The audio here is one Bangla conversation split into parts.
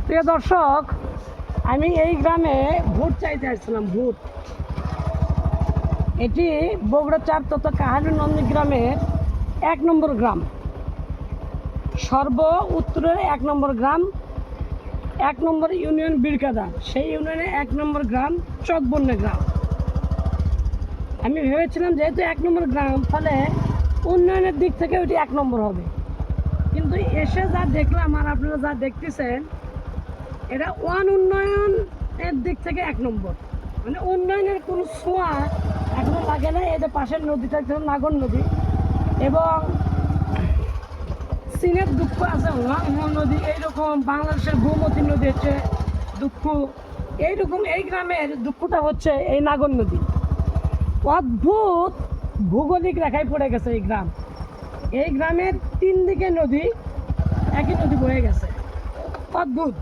প্রিয় দর্শক, আমি এই গ্রামে ভোট চাইতে আসছিলাম। ভোট, এটি বগুড়া 4 তথা কাহালু নন্দীগ্রামের 1 নম্বর গ্রাম, সর্ব উত্তরের 1 নম্বর গ্রাম, 1 নম্বর ইউনিয়ন বীরকাদা। সেই ইউনিয়নে 1 নম্বর গ্রাম চকবন্যা গ্রাম। আমি ভেবেছিলাম যেহেতু 1 নম্বর গ্রাম, ফলে উন্নয়নের দিক থেকে ওইটি 1 নম্বর হবে। কিন্তু এসে যা দেখলাম আর আপনারা যা দেখতেছেন, এটা উন্নয়নের দিক থেকে 1 নম্বর। মানে উন্নয়নের কোনো ছোঁয়া এখনো লাগে না। এদের পাশের নদীটা হচ্ছে নাগর নদী, এবং চীনের দুঃখ আছে ওয়াংহো নদী, এইরকম বাংলাদেশের গোমতী নদী হচ্ছে দুঃখ, এইরকম এই গ্রামের দুঃখটা হচ্ছে এই নাগর নদী। অদ্ভুত ভৌগোলিক রেখায় পড়ে গেছে এই গ্রাম। এই গ্রামের 3 দিকে নদী, একই নদী বয়ে গেছে। অদ্ভুত।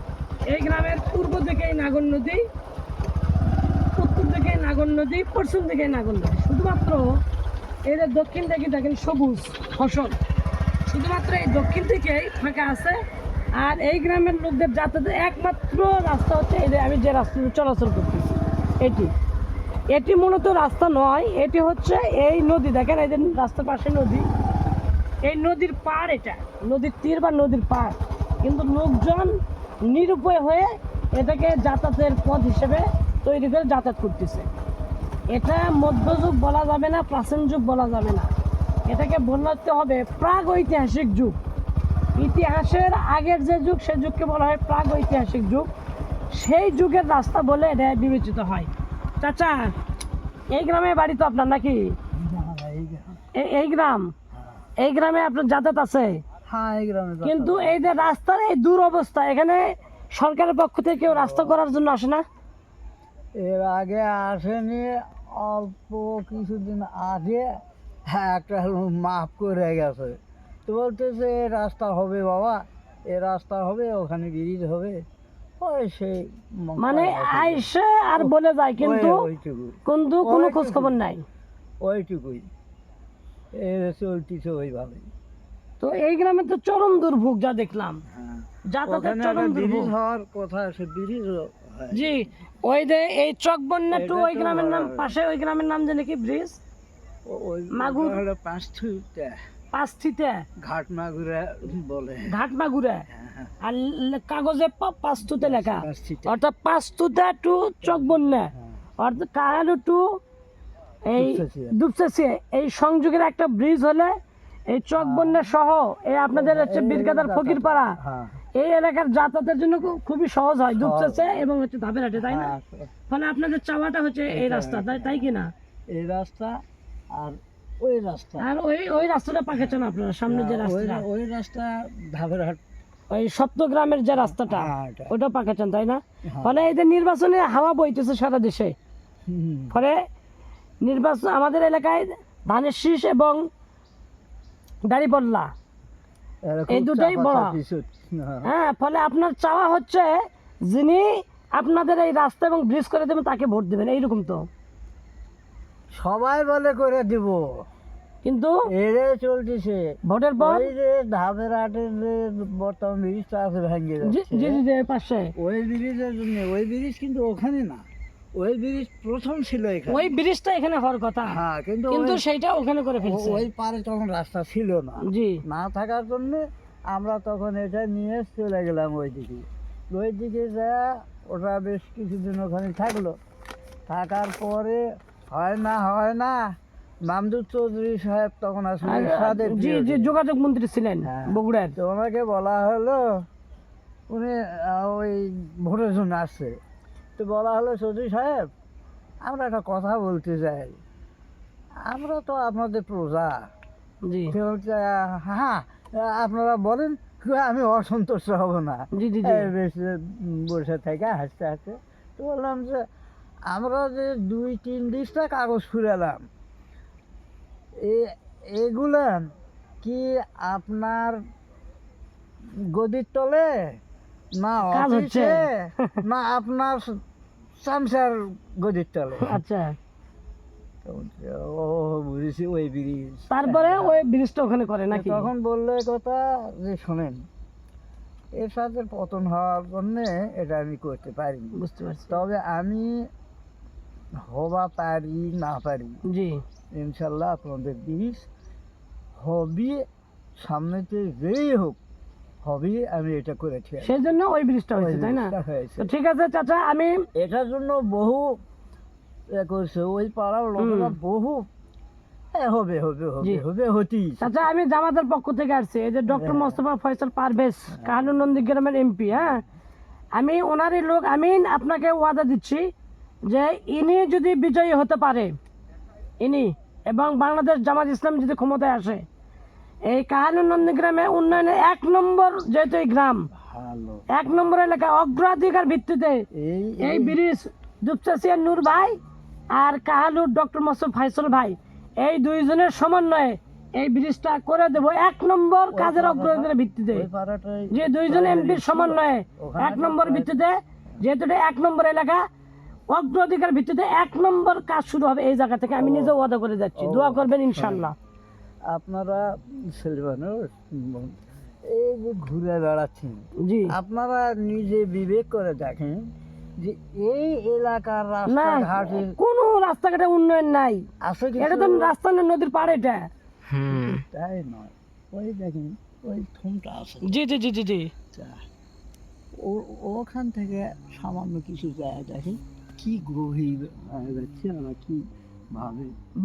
এই গ্রামের পূর্ব দিকে নাগর নদী, উত্তর দিকে নাগর নদী, পশ্চিম দিকে নাগর নদী। শুধুমাত্র এদের দক্ষিণ দিকে দেখেন সবুজ ফসল, শুধুমাত্র এই দক্ষিণ দিকেই ফাঁকা আছে। আর এই গ্রামের লোকদের যাতায়াতের একমাত্র রাস্তা হচ্ছে এই যে আমি যে রাস্তাতে চলাচল করতেছি, এটি মূলত রাস্তা নয়, এটি হচ্ছে এই নদী। দেখেন এই যে রাস্তার পাশে নদী, এই নদীর পাড়, এটা নদীর তীর বা নদীর পাড়। কিন্তু লোকজন নিরুপায় হয়ে এটাকে যাতায়াতের পথ হিসেবে তৈরি করে যাতায়াত করতেছে। এটা মধ্যযুগ বলা যাবে না, প্রাচীন যুগ বলা যাবে না, এটাকে বলতে হবে প্রাগ ঐতিহাসিক যুগ। ইতিহাসের আগের যে যুগ, সে যুগকে বলা হয় প্রাগ ঐতিহাসিক যুগ। সেই যুগের রাস্তা বলে এটা বিবেচিত হয়। চাচা, এই গ্রামে বাড়ি তো আপনার নাকি? এই গ্রামে আপনার যাতায়াত আছে? হ্যাঁ, এই গ্রামে। কিন্তু এই যে রাস্তার এই দুরবস্থা, এখানে সরকারের পক্ষ থেকে কেউ রাস্তা করার জন্য আসে না? এর আগে আসেনি, অল্প কিছুদিন আগে একটা মাফ করে গেছে। তো বলতেছে এ রাস্তা হবে বাবা, এ রাস্তা হবে, ওখানে ব্রিজ হবে। ওই সেই মানে আইসে আর বলে যায়, কিন্তু কিন্তু কোনো খোঁজ খবর নাই। ওইটুকুই চলতেছে ওইভাবে। তো এই গ্রামে তো চরম দুর্ভোগ যা দেখলাম, যাতায়াতের চরম দুর্ভোগ। হওয়ার কথা, সে ব্রিজ। জি, ওই যে এই চকবন্যা টু ওই গ্রামের নাম, পাশে ওই গ্রামের নাম জানি কি ব্রিজ? মাগুর, পাঁচথিতে ঘাট মাগুরা বলে, ঘাট মাগুরা। আর কাগজে পাঁচথুতে লেখা, পাঁচথিতে। অর্থাৎ পাঁচথুতে টু চকবন্যা, অর্থাৎ কাহালু টু এই দুপচাচিয়া, এই সংযোগের একটা ব্রিজ হলে এই চকবন্যা সহ এই আপনাদের হচ্ছে বীরকাদার ফকিরপাড়া, এই এলাকার যাতায়াতের জন্য খুবই সহজ হয়, দুপচাচিয়া এবং হচ্ছে ধাপেরহাটে, তাই না? ফলে আপনাদের চাওয়াটা হচ্ছে এই রাস্তা, তাই কি না? এই রাস্তা আর ওই রাস্তা, আর ওই রাস্তাটা পাকেছেন আপনারা, সামনে যে রাস্তা, ওই রাস্তা ধাপেরহাট, ওই সপ্তগ্রামের যে রাস্তাটা, ওটা পাকেছেন, তাই না? ফলে এই যে নির্বাচনে হাওয়া বইতেছে সারা দেশে, ফলে নির্বাচন আমাদের এলাকায় ধানের শীষ এবং দাঁড়িপাল্লা এই দুটাই বড়। হ্যাঁ, ফলে আপনার চাওয়া হচ্ছে যিনি আপনাদের এই রাস্তা এবং ব্রিজ করে দেবেন তাকে ভোট দেবেন, এইরকম তো সবাই বলে করে দিব, কিন্তু এরে চলতেছে ভোটের পর যে ধাপেরহাটের যে বর্তমান ব্রিজটা আছে ভেঙে যাচ্ছে পাশে, ওই ব্রিজের জন্য, ওই ব্রিজ কিন্তু ওখানে না, ওই ব্রিজ প্রথম ছিল এখানে, ওই ব্রিজটা এখানে হওয়ার কথা। হ্যাঁ, কিন্তু সেইটা ওখানে করে ফেলছে। ওই পারে তখন রাস্তা ছিল না, জি, না থাকার জন্য আমরা তখন এটা নিয়ে চলে গেলাম ওইদিকে যা। ওটা বেশ কিছুদিন ওখানে থাকলো, থাকার পরে হয় না মামদুদ চৌধুরী সাহেব তখন আসলে যোগাযোগ মন্ত্রী ছিলেন বগুড়ার। তো ওনাকে বলা হলো, উনি ওই ভোটের জন্য আসছে, তো বলা হলো চৌধুরী সাহেব, আমরা একটা কথা বলতে চাই, আমরা তো আপনাদের প্রজা। জি, হ্যাঁ, আপনারা বলেন, আমি অসন্তুষ্ট হব না। বেশ বসে থেকে হাসতে হাসতে তো বললাম যে আমরা যে 2-3 ডিসটা কাগজ ফুরালাম, এগুলান কি আপনার গদির তলে না অফিসে না আপনার চামচার গদির তলে? আচ্ছা, ও বুঝেছি, ওই ব্রিজ। তারপরে ওই ব্রিজটা ওখানে করে নাকি? তখন বললো কথা যে শোনেন, এর সাথে পতন হওয়ার জন্য এটা আমি করতে পারিনি। বুঝতে পারছি। তবে আমি হবা পারি না পারি, জি ইনশাল্লাহ আপনাদের ব্রিজ হবে, সামনেতে যেই হোক হবে, আমি এটা করেছি। সেই জন্য ওই ব্রিজটা হয়েছে, তাই না? হয়েছে তো ঠিক আছে চাচা, আমি এটার জন্য বহু করছে, ওই পাড়ার লোকেরা বহু হবে হবে জি। হবে হবে হতেই। চাচা আমি জামাতের পক্ষ থেকে আসছি, এই যে ডক্টর মোস্তফা ফয়সাল পারভেজ কাহালু নন্দীগ্রামের এমপি, হ্যাঁ, আমি ওনারই লোক। আমি আপনাকে ওয়াদা দিচ্ছি যে ইনি যদি বিজয়ী হতে পারে, ইনি এবং বাংলাদেশ জামাত ইসলাম যদি ক্ষমতায় আসে, এই কাহালু নন্দীগ্রামে উন্নয়নের 1 নম্বর, যেহেতু এই গ্রাম ভালো 1 নম্বর এলাকা, অগ্রাধিকার ভিত্তিতে এই এই ব্রিজ দুপচাচিয়ার নূর ভাই আর কাহালুর ডক্টর মোস্তফা ফয়সাল ভাই, এই দুইজনের সমন্বয়ে এই ব্রিজটা করে দেব 1 নম্বর কাজের অগ্রগতির ভিত্তিতে। ওই পাড়াটাই যে দুইজন এমপির সমন্বয়ে 1 নম্বর ভিত্তিতে, যেহেতু এটা 1 নম্বর এলাকা, অগ্রাধিকার ভিত্তিতে 1 নম্বর কাজ শুরু হবে এই জায়গা থেকে। আমি নিজে ওয়াদা করে যাচ্ছি, দোয়া করবেন ইনশাল্লাহ। আপনারা ছেলে মানুষ এই যে ঘুরে বেড়াচ্ছেন, জি আপনারা নিজে বিবেক করে দেখেন যে এই এলাকার না, রাস্তাঘাটে কোনো রাস্তাঘাটে উন্নয়ন নাই। আছে এটা তো রাস্তা না, নদীর পাড় এটা। তাই নয়, ওই দেখেন ওই থমটা আছে, জি জি জি জি জি ওখান থেকে সামান্য কিছু জায়গা দেখেন কি গভীর হয়ে যাচ্ছে, আমরা কি ভাবে